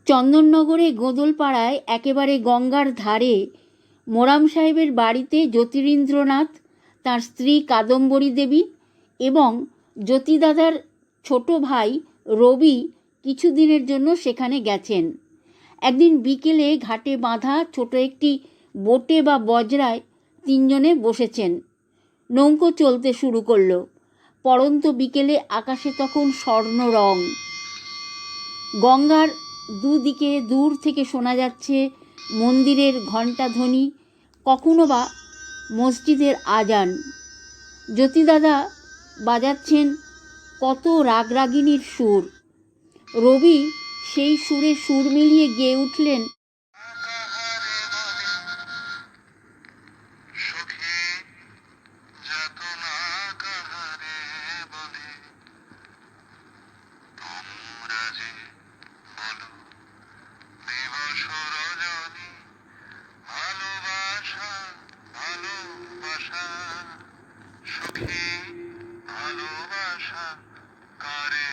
চন্দননগরে গোদলপাড়ায় একেবারে গঙ্গার ধারে মোরাম সাহেবের বাড়িতে জ্যোতিরিন্দ্রনাথ, তাঁর স্ত্রী কাদম্বরী দেবী এবং জ্যোতিদাদার ছোট ভাই রবি কিছুদিনের জন্য সেখানে গেছেন। একদিন বিকেলে ঘাটে বাঁধা ছোট একটি বোটে বা বজরায় তিনজনে বসেছেন। নৌকো চলতে শুরু করলো। পড়ন্ত বিকেলে আকাশে তখন স্বর্ণ রং। গঙ্গার দুদিকে দূর থেকে শোনা যাচ্ছে মন্দিরের ঘণ্টাধ্বনি, কখনো বা মসজিদের আজান। জ্যোতিদাদা বাজাচ্ছেন কত রাগরাগিনীর সুর। রবি সেই সুরে সুর মিলিয়ে গেয়ে উঠলেন, ভালোবাসা কারে